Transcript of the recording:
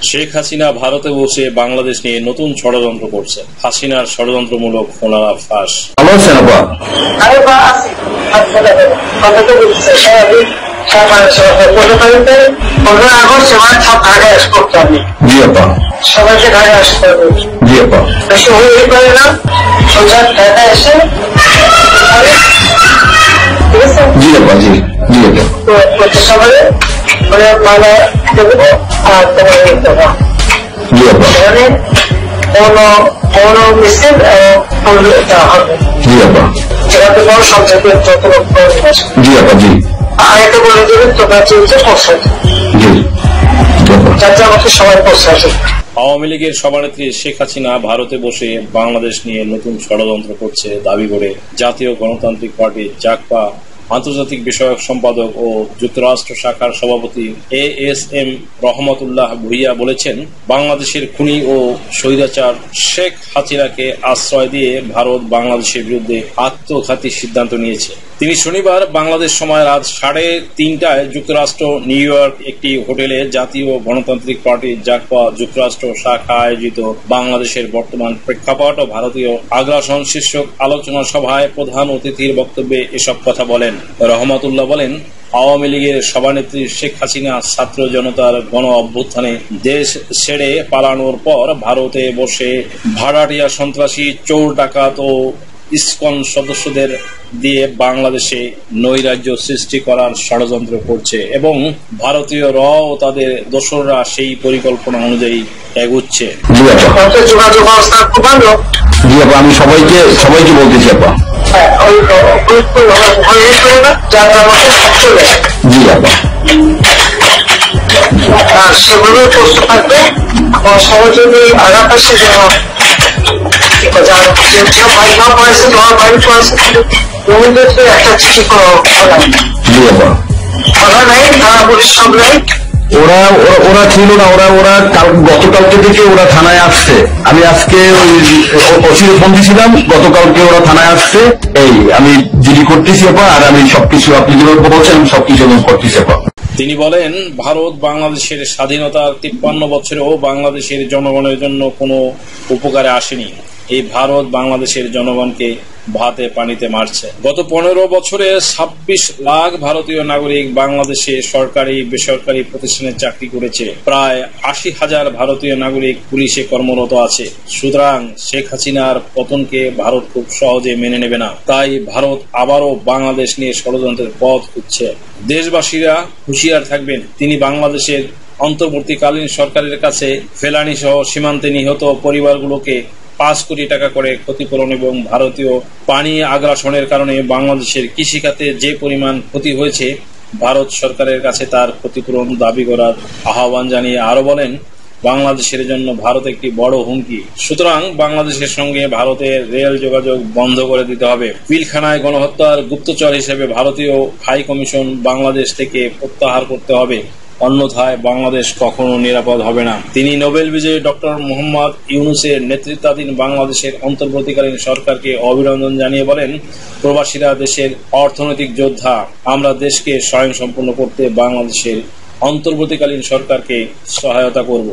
শেখ হাসিনা ভারতে বসে বাংলাদেশ নিয়ে নতুন ষড়যন্ত্র করছে। হাসিনার ষড়যন্ত্রমূলক ফোনালা ফাঁস। সবাইকে ঢাকা আসতে হবে, বেশি হয়ে পারে না, সোজা ঢাকা এসে সবাই মালা দেবো আর তোমার দেবো সেখানে কোনো মিছিল দেওয়া হবে, যেখানে বড় সঞ্চয় যত লোক আরেকটা বলে দেবে তোমরা চলছে পৌঁছায় যাতে আমাকে সবাই পৌঁছায়। আওয়ামী লীগের সভানেত্রী শেখ হাসিনা ভারতে বসে বাংলাদেশ নিয়ে নতুন ষড়যন্ত্র করছে দাবি করে জাতীয় গণতান্ত্রিক পার্টি জাগপা আন্তর্জাতিক বিষয়ক সম্পাদক ও যুক্তরাষ্ট্র শাখার সভাপতি ASM রহমতুল্লাহ ভূঁইয়া বলেছেন, বাংলাদেশের খুনি ও স্বৈরাচার শেখ হাসিনাকে আশ্রয় দিয়ে ভারত বাংলাদেশের বিরুদ্ধে আত্মঘাতী সিদ্ধান্ত নিয়েছে। তিনি শনিবার বাংলাদেশ সময় রাত 3:30টায় যুক্তরাষ্ট্র নিউ ইয়র্ক একটি হোটেলে জাতীয় গণতান্ত্রিক পার্টি জাগপা যুক্তরাষ্ট্র শাখা আয়োজিত বাংলাদেশের বর্তমান প্রেক্ষাপট ও ভারতীয় আগ্রাসন শীর্ষক আলোচনা সভায় প্রধান অতিথির বক্তব্যে এসব কথা বলেন। রহমতুল্লাহ বলেন, আওয়ামী লীগের সভানেত্রী শেখ হাসিনা ছাত্র জনতার গণ অভ্যুত্থানে দেশ ছেড়ে পালানোর পর ভারতে বসে ভাড়াটিয়া সন্ত্রাসী, চোর ডাকাত ও ইসকন সদস্যদের দিয়ে বাংলাদেশে নৈরাজ্য সৃষ্টি করার ষড়যন্ত্র করছে এবং ভারতীয় র ও তাদের দোসররা সেই পরিকল্পনা অনুযায়ী এগুচ্ছে। আমি সবাইকে বলতেছি আপা, জি আপা, সেগুলো প্রশ্ন থাকবে সবাই যদি আগাপাশে একটা চিঠি করা নাই, থানা পুলিশ সব নাই, ওরা ছিল না, ওরা গতকালকে থেকে ওরা থানায় আসছে। আমি আজকে ওসির ফোন দিয়েছিলাম, গতকালকে ওরা থানায় আসছে। এই আমি জিডি করতেছি আপা, আর আমি সবকিছু আপনি যেভাবে বলছেন সবকিছু করতেছি আপা। তিনি বলেন, ভারত বাংলাদেশের স্বাধীনতার 53 বছরেও বাংলাদেশের জনগণের জন্য কোনো উপকারে আসেনি। এই ভারত বাংলাদেশের জনগণকে ভাতে পানিতে মারছে। গত 15 বছরে 26 লাখ ভারতীয় নাগরিক বাংলাদেশে সরকারি বেসরকারি প্রতিষ্ঠানে চাকরি করেছে। প্রায় 80,000 ভারতীয় নাগরিক পুলিশে কর্মরত আছে। সুতরাং শেখ হাসিনার পতনকে ভারত খুব সহজে মেনে নেবে না। তাই ভারত আবারও বাংলাদেশ নিয়ে ষড়যন্ত্রের পথ খুঁজছে। দেশবাসীরা হুঁশিয়ার থাকবেন। তিনি বাংলাদেশের অন্তর্বর্তীকালীন সরকারের কাছে ফেলানি সহ সীমান্তে নিহত পরিবারগুলোকে 5 কোটি টাকা করে ক্ষতিপূরণ এবং ভারতীয় পানি আগ্রাসনের কারণে বাংলাদেশের কৃষিখাতে যে পরিমাণ ক্ষতি হয়েছে ভারত সরকারের কাছে তার ক্ষতিপূরণ দাবি করার আহ্বান জানিয়ে আরো বলেন, বাংলাদেশের জন্য ভারত একটি বড় হুমকি। সুতরাং বাংলাদেশের সঙ্গে ভারতের রেল যোগাযোগ বন্ধ করে দিতে হবে। পিলখানায় গণহত্যার গুপ্তচর হিসেবে ভারতীয় হাই কমিশন বাংলাদেশ থেকে প্রত্যাহার করতে হবে, অন্যথায় বাংলাদেশ কখনো নিরাপদ হবে না। তিনি নোবেল বিজয়ী ডক্টর মোহাম্মদ ইউনূসের নেতৃত্বাধীন বাংলাদেশের অন্তর্বর্তীকালীন সরকারকে অভিনন্দন জানিয়ে বলেন, প্রবাসীরা দেশের অর্থনৈতিক যোদ্ধা। আমরা দেশকে স্বয়ংসম্পূর্ণ করতে বাংলাদেশের অন্তর্বর্তীকালীন সরকারকে সহায়তা করব।